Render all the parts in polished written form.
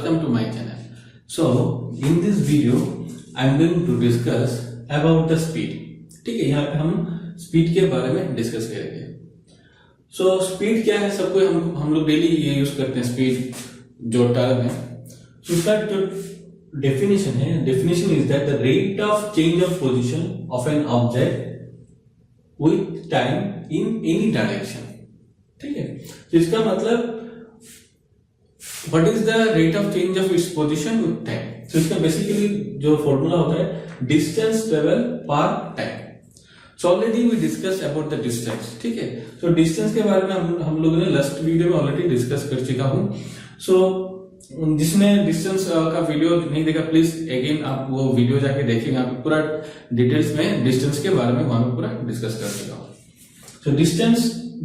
welcome to my channel. So in this video I am going to discuss about the speed. ठीक है, यहाँ पे हम speed के बारे में डिस्कस करेंगे. सो स्पीड क्या है, सबको हम लोग डेली ये यूज करते हैं स्पीड जो टर्म है. सो इसका जो डेफिनेशन है, definition is that the rate of change of position of an object with time in any direction. ठीक है, तो इसका मतलब what is the rate of change of its position with time. तो इसका बेसिकली जो फॉर्मूला होता है distance travel per time. So already we discuss about the distance. ठीक है, तो डिस्टेंस के बारे में हम लोगों ने लास्ट वीडियो में ऑलरेडी डिस्कस कर चुका हूं. सो जिसने डिस्टेंस का वीडियो नहीं देखा प्लीज अगेन आप वो वीडियो जाके देखिएगा. यहाँ पे पूरा डिटेल्स में डिस्टेंस के बारे में वहां पे पूरा डिस्कस कर चुका हूं. So distance,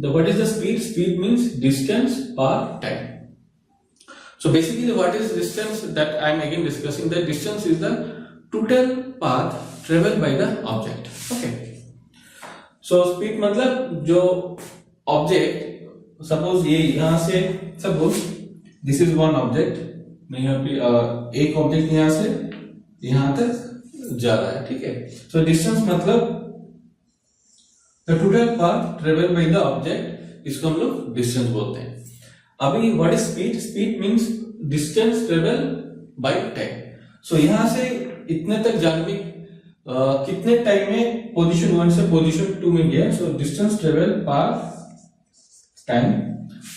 what is the speed. Speed means distance per time. So basically what is distance that I am again discussing. The distance is the total path traveled by the object. Okay. So speed मतलब जो object, suppose ये यहाँ से, suppose this is one object, मैं यहाँ पे एक object यहाँ से यहाँ तक जा रहा है. ठीक है, so distance मतलब the total path traveled by the object, इसको हम लोग distance बोलते हैं. अभी what is speed. Speed means distance travel by time. So यहां से इतने तक जाने में कितने टाइम में पोजीशन 1 से पोजीशन 2 में गया. So distance travel per time,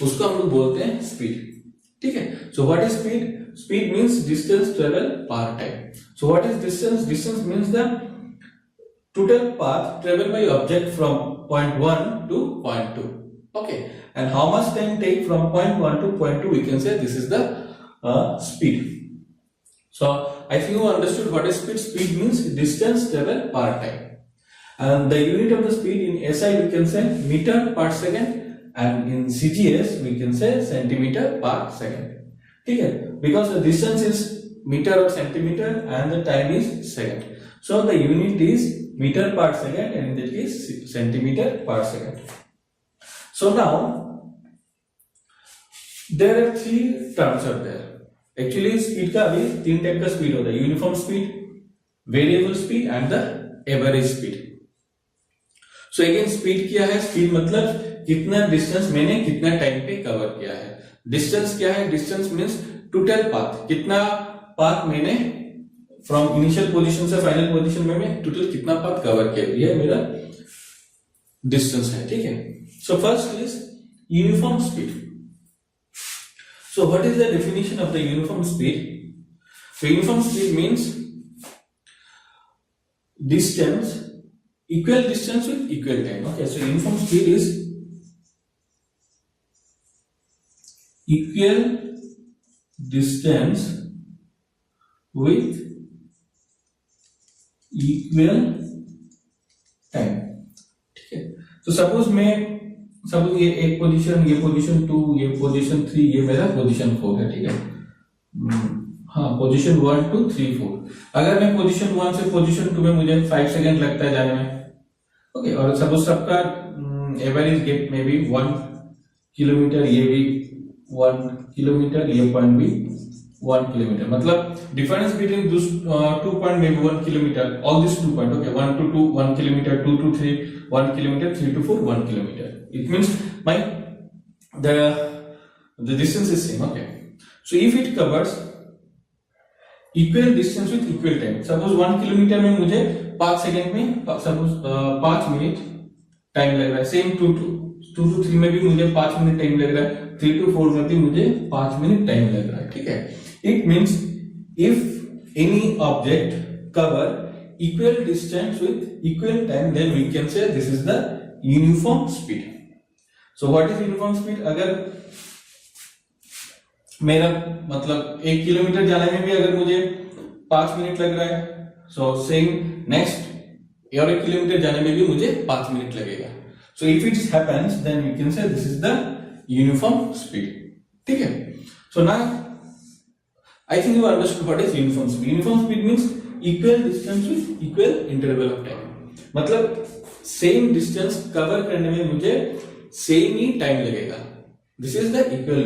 उसको हम लोग बोलते हैं स्पीड. ठीक है, so what is speed. Speed means distance travel per time. So what is distance. Distance means the total path travel by object from point 1 to point 2. Okay, and how much time take from point 1 to point 2, we can say this is the speed. So if you understood what is speed. Speed means distance travel per time, and the unit of the speed in SI we can say meter per second, and in CGS we can say centimeter per second. ठीक है, because the distance is meter or centimeter and the time is second, so the unit is meter per second and that is centimeter per second. So now there are three terms are there. Actually speed का अभी तीन type का speed होता है. Uniform speed, variable speed and the average speed. So again speed क्या है. Speed मतलब कितना डिस्टेंस मैंने कितना टाइम पे कवर किया है. डिस्टेंस क्या है. डिस्टेंस मींस टोटल पाथ, कितना पाथ मैंने फ्रॉम इनिशियल पोजीशन से फाइनल पोजीशन में मैं टोटल कितना पाथ कवर किया, ये मेरा डिस्टेंस है. ठीक है, so first is uniform speed. So what is the definition of the uniform speed. So uniform speed means distance, equal distance with equal time. Okay, so uniform speed is equal distance with equal time. ठीक है, तो suppose ये एक position, ये position 2, ये position 3, ये मेरा position 4 है. ठीक है, हाँ पोजीशन 1 2 3 4. अगर मैं पोजीशन 1 से पोजीशन 2 में मुझे 5 सेकंड लगता है जाने में. ओके, और सपोज सबका एवरेज गैप में भी 1 किलोमीटर, ये भी 1 किलोमीटर, ये पॉइंट भी 1 किलोमीटर. मतलब डिफरेंस बिटवीन दिस 2 पॉइंट में 1 kilometre. All this 2 point. Okay, 1 to 2 1 kilometre, 2 to 3 1 kilometer, 3 to 4 1 kilometer. It means the distance is same. Okay, so if it covers equal distance with equal time, suppose 1 kilometer में मुझे 5 second में, suppose 5 minute time लग रहा है. Same 2 to 3 में भी मुझे 5 minute time लग रहा है. 3 to 4 में भी मुझे 5 मिनट टाइम लग रहा है. ठीक है, it means if any object cover equal distance with equal time, then we can say this is the uniform speed. So what is uniform speed. अगर मेरा मतलब 1 किलोमीटर जाने में भी अगर मुझे 5 मिनट लग रहा है, so सेम नेक्स्ट और 1 किलोमीटर जाने में भी मुझे 5 मिनट लगेगा. So if it happens then we can say this is the uniform speed. ठीक है, so now I think you understood what is uniform speed. Uniform speed means equal distance with equal interval of time. मतलब same distance cover करने में मुझे same ही time लगेगा. This is the equal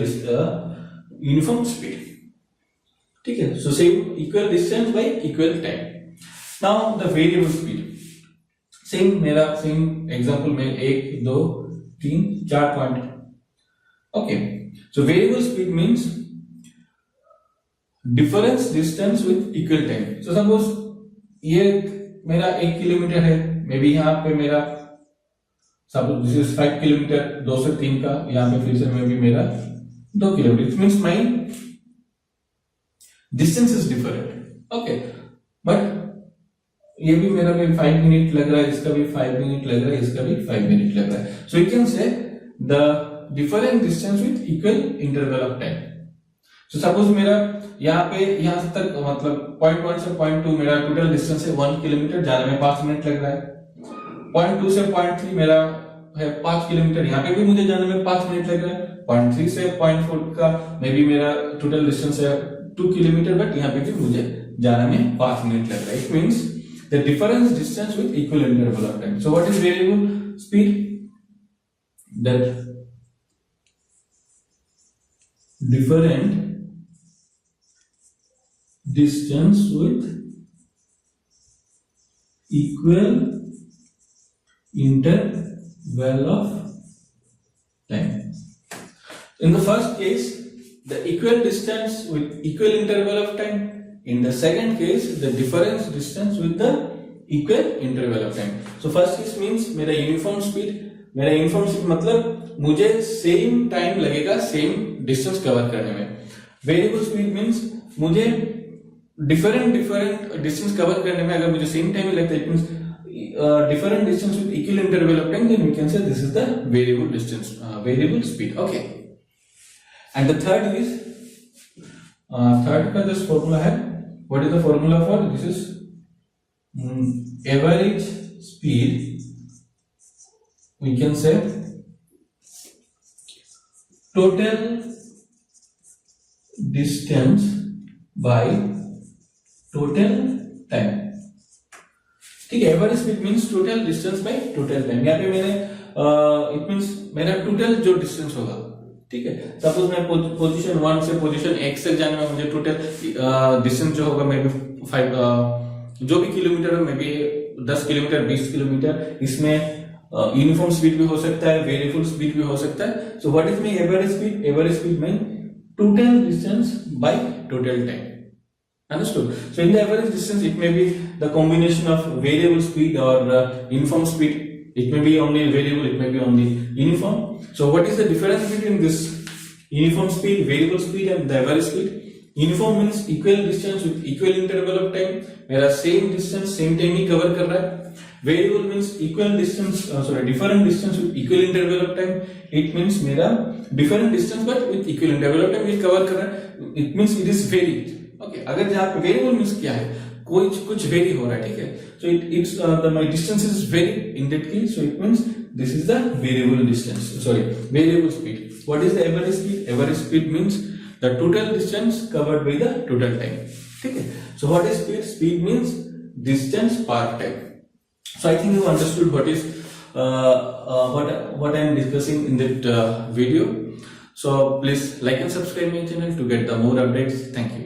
uniform speed. ठीक है. So same equal distance by equal time. Now the variable speed. Same example में 1 2 3 4 point. Okay, so variable speed means difference distance with equal time. So suppose ये मेरा 1 kilometre है, may be यहाँ पे मेरा suppose this is 5 kilometre, 2 से 3 का, यहाँ पे फिर से मे बी मेरा 2 kilometre. It means my distance is different. Okay, but ये भी मेरा भी 5 मिनट लग रहा है, इसका भी 5 मिनट लग रहा है, इसका भी 5 मिनट लग रहा है. So you can say the different distance with equal interval of time. So suppose मेरा यहाँ पे यहाँ तक मतलब पॉइंट 1 से पॉइंट 2 मेरा टोटल डिस्टेंस है 1 किलोमीटर, जाने में 5 मिनट लग रहा है. पॉइंट 2 से पॉइंट 3 मेरा है 5 किलोमीटर, यहाँ पे भी मुझे जाने में 5 मिनट लग रहा है. पॉइंट 3 से पॉइंट 4 का मे बी मेरा टोटल डिस्टेंस है 2 किलोमीटर, बट यहाँ पे भी मुझे जाने में 5 मिनट लग रहा है. It means the difference distance with equal interval of time. So what is variable speed? That different distance with equal interval of time. In the first case, the equal distance with equal interval of time. In the second case, the difference distance with the equal interval of time. So first case means मेरा uniform speed. मेरा uniform speed मतलब मुझे same time लगेगा same distance cover करने में. Variable speed means मुझे different distance cover करने में अगर मुझे same time लगता है, it means different distance with equal interval of time, then we can say this is the variable distance, variable speed. Okay. And the third is third का just formula है. What is the formula for this? Is average speed. We can say total distance by total time. ठीक है, average speed means total distance by total time. यहाँ पे मैंने it means मेरा total जो distance होगा, ठीक है. सपोज मैं पोजीशन 1 से पोजीशन x तक जाने में मुझे टोटल डिस्टेंस जो होगा मे बी 5 जो भी किलोमीटर है, मे बी 10 किलोमीटर 20 किलोमीटर. इसमें यूनिफॉर्म स्पीड भी हो सकता है, वेरिएबल स्पीड भी हो सकता है. So what is my average speed? Average speed mean total distance by total time. Understood? So in the average distance, it may be the combination of variable speed or uniform speed. It may be only variable, it may be only uniform. So what is the difference between this uniform speed, variable speed and the average speed? Uniform means equal distance with equal interval of time. मेरा same distance, same time ही cover कर रहा है. Variable means equal distance, different distance with equal interval of time. It means मेरा different distance but with equal interval of time ये cover कर रहा है. It means it is varied. Okay, अगर जहाँ पे वेरिएबल मींस क्या है, कोई कुछ वेरी हो रहा है, ठीक है. So it's my distance is very in that case, so it means this is the variable distance, variable speed. What is the average speed? Average speed means the total distance covered by the total time, ठीक है. So what is speed? Speed means distance per time. So I think you understood what is what I am discussing in that video. So please like and subscribe my channel to get the more updates. Thank you.